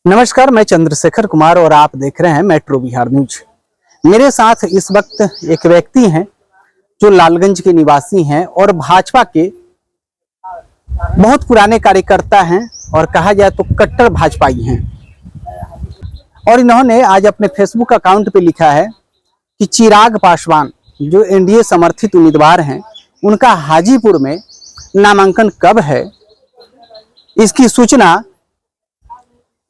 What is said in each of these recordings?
नमस्कार, मैं चंद्रशेखर कुमार और आप देख रहे हैं मेट्रो बिहार न्यूज। मेरे साथ इस वक्त एक व्यक्ति हैं जो लालगंज के निवासी हैं और भाजपा के बहुत पुराने कार्यकर्ता हैं और कहा जाए तो कट्टर भाजपाई हैं। और इन्होंने आज अपने फेसबुक अकाउंट पे लिखा है कि चिराग पासवान जो एनडीए समर्थित उम्मीदवार हैं, उनका हाजीपुर में नामांकन कब है, इसकी सूचना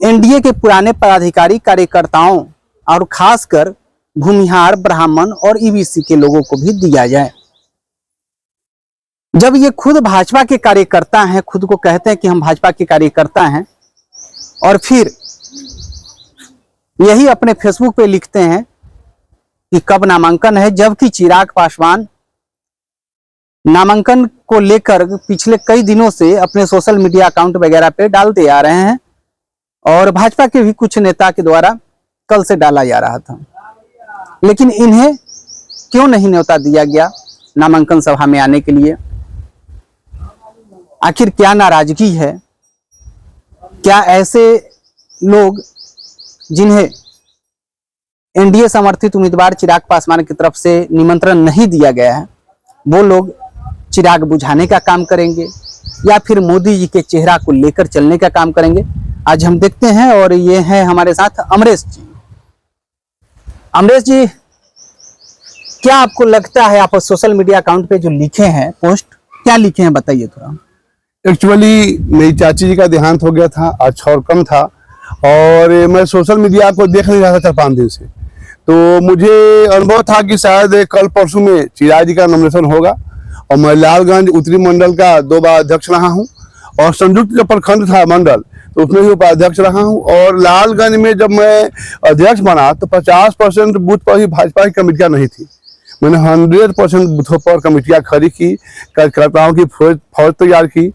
एनडीए के पुराने पदाधिकारी कार्यकर्ताओं और खासकर भूमिहार, ब्राह्मण और ईबीसी के लोगों को भी दिया जाए। जब ये खुद भाजपा के कार्यकर्ता हैं, खुद को कहते हैं कि हम भाजपा के कार्यकर्ता हैं, और फिर यही अपने फेसबुक पे लिखते हैं कि कब नामांकन है, जबकि चिराग पासवान नामांकन को लेकर पिछले कई दिनों से अपने सोशल मीडिया अकाउंट वगैरह पे डालते आ रहे हैं और भाजपा के भी कुछ नेता के द्वारा कल से डाला जा रहा था। लेकिन इन्हें क्यों नहीं न्योता दिया गया नामांकन सभा में आने के लिए? आखिर क्या नाराजगी है? क्या ऐसे लोग जिन्हें एनडीए समर्थित उम्मीदवार चिराग पासवान की तरफ से निमंत्रण नहीं दिया गया है, वो लोग चिराग बुझाने का काम करेंगे या फिर मोदी जी के चेहरा को लेकर चलने का काम करेंगे? आज हम देखते हैं। और ये हैं हमारे साथ अमरेश जी। अमरेश जी, क्या आपको लगता है, आप सोशल मीडिया अकाउंट पे जो लिखे हैं पोस्ट, क्या लिखे हैं बताइए थोड़ा। एक्चुअली मेरी चाची जी का देहांत हो गया था, आज और कम था और मैं सोशल मीडिया को देख नहीं रहा था 4-5 दिन से, तो मुझे अनुभव था कि शायद कल परसों में चिराग जी का नॉमिनेशन होगा। और मैं लालगंज उत्तरी मंडल का 2 बार अध्यक्ष रहा हूँ और संयुक्त जो प्रखंड था मंडल, तो उसमें भी उपाध्यक्ष रहा हूँ। और लालगंज में जब मैं अध्यक्ष बना तो 50% बूथ पर ही भाजपा की कमेटियाँ नहीं थी। मैंने 100% बूथों पर कमेटियाँ खड़ी की, कार्यकर्ताओं की फौज तैयार की।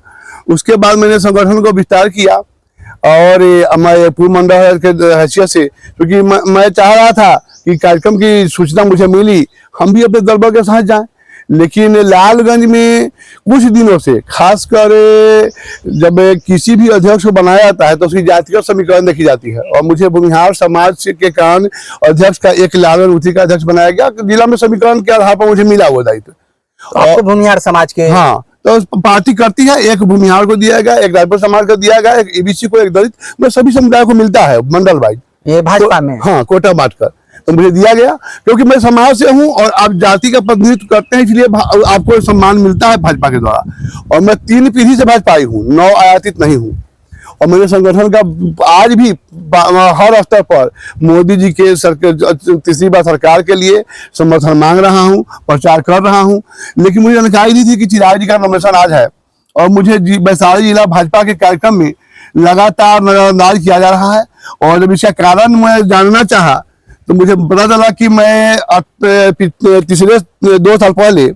उसके बाद मैंने संगठन को विस्तार किया और मैं पूर्व मंडल के हैसियत से, क्योंकि मैं चाह रहा था कि कार्यक्रम की सूचना मुझे मिली, हम भी अपने दलबल के साथ जाएं। लेकिन लालगंज में कुछ दिनों से, खासकर जब किसी भी अध्यक्ष को बनाया जाता है तो उसकी जातिगत समीकरण देखी जाती है, और मुझे भूमिहार समाज के कारण अध्यक्ष का एक लालगंज उत्तरी का अध्यक्ष बनाया गया। जिला में समीकरण के आधार पर मुझे मिला वो दायित्व। और भूमिहार समाज के, हाँ, तो पार्टी करती है, एक भूमिहार को दिया गया, एक रायपुर समाज को दिया गया, एक ईबीसी को, एक दलित, मतलब सभी समुदाय को मिलता है मंडल वाइज, ये भाजपा में। हाँ, कोटा बांटकर तो मुझे दिया गया, क्योंकि मैं समाज से हूं और आप जाति का प्रतिनिधित्व करते हैं, इसलिए आपको सम्मान मिलता है भाजपा के द्वारा। और मैं 3 पीढ़ी से भाजपाई हूँ, 9 आयातित नहीं हूँ। और मेरे संगठन का आज भी हर स्तर पर मोदी जी के तीसरी बार सरकार के लिए समर्थन मांग रहा हूँ, प्रचार कर रहा हूँ। लेकिन मुझे जानकारी दी थी कि चिराग जी का नॉमिनेशन आज है और मुझे वैशाली जिला भाजपा के कार्यक्रम में लगातार नजरअंदाज किया जा रहा है। और जब इसका कारण मैं जानना चाहा तो मुझे पता चला कि मैं पिछले 2 साल पहले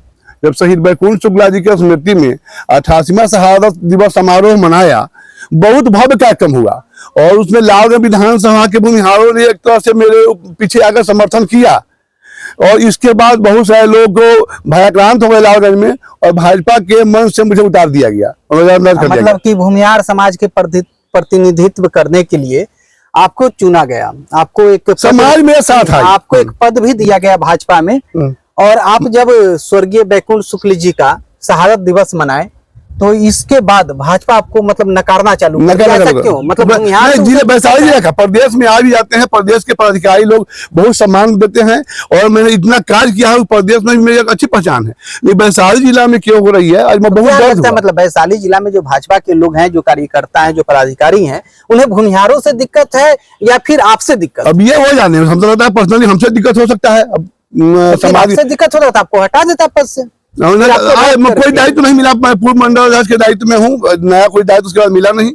जब शहीद बैकुंठ शुक्ला जी की स्मृति में 88वां शहादत दिवस समारोह मनाया, बहुत भव्य कार्यक्रम हुआ और उसमें लालगंज विधानसभा के भूमिहारों ने एक तरह से मेरे पीछे आकर समर्थन किया। और इसके बाद बहुत सारे लोग भयाक्रांत हो गए लालगंज में और भाजपा के मन से मुझे उतार दिया गया। मतलब कि भूमिहार समाज के प्रतिनिधित्व करने के लिए आपको चुना गया, आपको एक समाज मेरे साथ है, आपको एक पद भी दिया गया भाजपा में। और आप जब स्वर्गीय बैकुंठ शुक्ल जी का शहादत दिवस मनाए तो इसके बाद भाजपा आपको मतलब नकारना चालू कर दिया? क्यों? मतलब जिले वैशाली जिले का, प्रदेश में आ भी जाते हैं, प्रदेश के पदाधिकारी लोग बहुत सम्मान देते हैं और मैंने इतना कार्य किया है प्रदेश में, मेरी एक अच्छी पहचान है। लेकिन वैशाली जिला में क्यों हो रही है आज मैं बहुत डर हूं। मतलब वैशाली जिला में जो भाजपा के लोग हैं, जो कार्यकर्ता हैं, जो पदाधिकारी हैं, उन्हें भूमिहारों से दिक्कत है या फिर आपसे दिक्कत? अब ये हो जाने हमको लगता है पर्सनली हमसे दिक्कत हो सकता है। अब समाज से दिक्कत हो रहा था, आपको हटा देता पद से। कोई दायित्व नहीं मिला, मैं पूर्व मंडल अध्यक्ष के दायित्व में हूँ, नया कोई दायित्व उसके बाद मिला नहीं।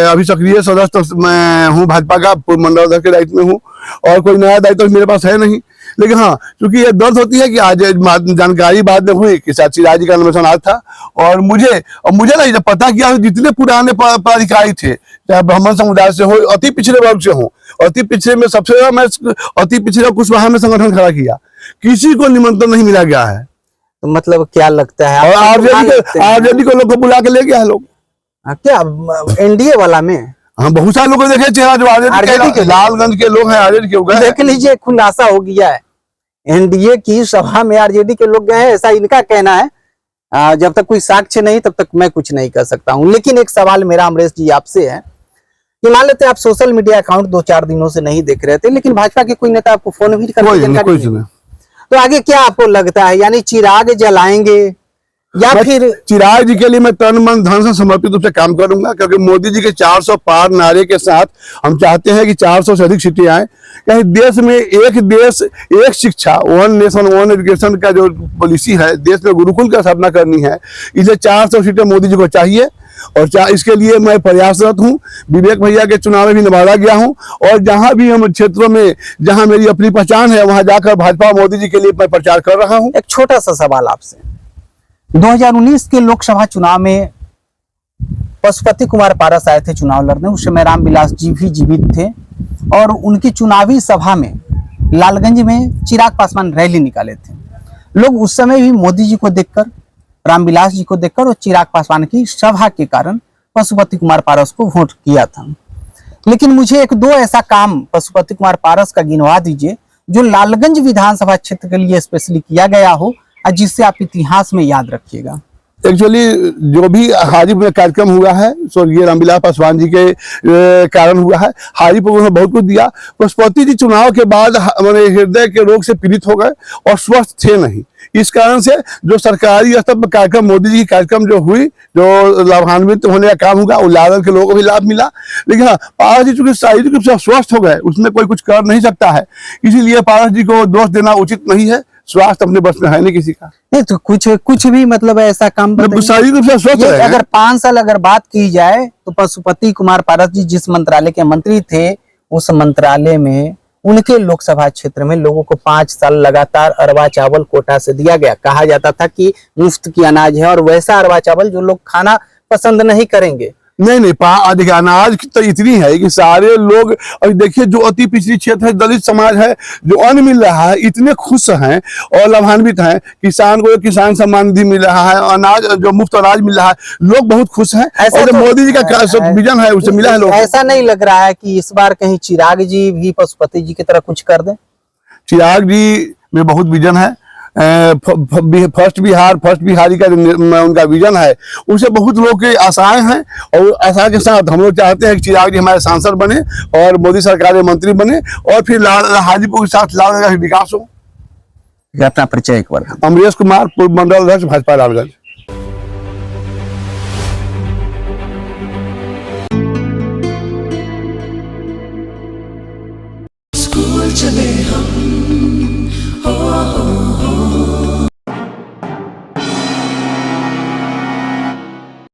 अभी सक्रिय सदस्य मैं हूँ भाजपा का, पूर्व मंडल अध्यक्ष के दायित्व में हूँ और कोई नया दायित्व मेरे पास है नहीं। लेकिन हाँ, क्योंकि ये दर्द होती है कि आज जानकारी बाद में हुई कि चिराग जी का नॉमिनेशन आज था और मुझे नहीं जब पता किया, जितने पुराने पदाधिकारी थे, चाहे ब्राह्मण समुदाय से हो, अति पिछड़े वर्ग से हो, अति पिछड़े में सबसे ज्यादा मैं अति पिछड़े कुशवाहा में संगठन खड़ा किया, किसी को निमंत्रण नहीं मिला गया है। तो मतलब क्या लगता है? और आरजेडी को लोग को बुला के ले गया है लोग। क्या एनडीए वाला में? हम बहुत सारे लोग को देखे चेहरा जो आरजेडी के लालगंज के लोग हैं, आरजेडी के हो गए। देख लीजिए, खुलासा हो गया है। एनडीए की सभा में आरजेडी के लोग गए हैं, ऐसा इनका कहना है। जब तक कोई साक्ष्य नहीं तब तक मैं कुछ नहीं कर सकता हूं। लेकिन एक सवाल मेरा अमरेश जी आपसे है कि मान लेते आप सोशल मीडिया अकाउंट 2-4 दिनों से नहीं देख रहे थे, लेकिन भाजपा के कोई नेता आपको फोन भी करके जानकारी नहीं। तो आगे क्या आपको लगता है, यानी चिराग जलाएंगे या फिर? चिराग जी के लिए मैं तन मन धन से समर्पित रूप से काम करूंगा, क्योंकि मोदी जी के 400 पार नारे के साथ हम चाहते हैं कि 400 से अधिक सीटें आए। कहीं देश में एक देश एक शिक्षा, 1 नेशन 1 एजुकेशन का जो पॉलिसी है, देश में गुरुकुल की स्थापना करनी है, इसलिए 400 सीटें मोदी जी को चाहिए। और इसके लिए मैं प्रयासरत हूँ। विवेक भैया के चुनाव में भी नवादा गया हूँ, और जहां भी हम क्षेत्रों में जहां मेरी अपनी पहचान है, वहां जाकर भाजपा मोदी जी के लिए मैं प्रचार कर रहा हूँ। एक छोटा सा सवाल आपसे, 2019 के लोकसभा चुनाव में पशुपति कुमार पारस आए थे चुनाव लड़ने। उस समय रामविलास जी भी जीवित थे, और उनकी चुनावी सभा में लालगंज में चिराग पासवान रैली निकाले थे। लोग उस समय भी मोदी जी को देखकर, रामविलास जी को देखकर और चिराग पासवान की सभा के कारण पशुपति कुमार पारस को वोट किया था। लेकिन मुझे 1-2 ऐसा काम पशुपति कुमार पारस का गिनवा दीजिए जो लालगंज विधानसभा क्षेत्र के लिए स्पेशली किया गया हो, और जिससे आप इतिहास में याद रखिएगा। एक्चुअली जो भी हाजीपुर में कार्यक्रम हुआ है, स्वर्गीय रामविलास पासवान जी के कारण हुआ है। हाजीपुर में बहुत कुछ दिया। पशुपति जी चुनाव के बाद हमारे हृदय के रोग से पीड़ित हो गए और स्वस्थ थे नहीं। इस कारण से जो सरकारी स्तर पर कार्यक्रम, मोदी जी की कार्यक्रम जो हुई, जो लाभान्वित होने का काम हुआ, वो लालगंज के लोगों को भी लाभ मिला। लेकिन हाँ, पारस जी चूंकि शारीरिक रूप से स्वस्थ हो गए, उसमें कोई कुछ कर नहीं सकता है, इसीलिए पारस जी को दोष देना उचित नहीं है। स्वास्थ्य अपने बस में है नहीं किसी का। नहीं तो कुछ भी मतलब ऐसा काम शारीरिक रूप से स्वस्थ है। अगर 5 साल अगर बात की जाए तो पशुपति कुमार पारस जी जिस मंत्रालय के मंत्री थे, उस मंत्रालय में उनके लोकसभा क्षेत्र में लोगों को 5 साल लगातार अरवा चावल कोटा से दिया गया। कहा जाता था कि मुफ्त की अनाज है, और वैसा अरवा चावल जो लोग खाना पसंद नहीं करेंगे। नहीं, अधिक अनाज की तो इतनी है कि सारे लोग, और देखिए जो अति पिछड़ी क्षेत्र है, दलित समाज है, जो अन्न मिल रहा है, इतने खुश हैं और लाभान्वित हैं। किसान को किसान सम्मान निधि मिल रहा है, अनाज जो मुफ्त अनाज मिल रहा है, लोग बहुत खुश हैं। और जो मोदी जी का विजन है उसे मिला है लोग। ऐसा नहीं लग रहा है कि इस बार कहीं चिराग जी भी पशुपति जी की तरह कुछ कर दें? चिराग जी में बहुत विजन है। फर्स्ट बिहारी का उनका विजन है, उसे बहुत लोग की आशाएं हैं। और आशा के साथ हम लोग चाहते हैं कि चिराग जी हमारे सांसद बने और मोदी सरकार में मंत्री बने, और फिर हाजीपुर के साथ लालगंज का विकास हो। अपना परिचय एक बार। अमरेश कुमार, पूर्व मंडल अध्यक्ष भाजपा लालगंज। स्कूल चले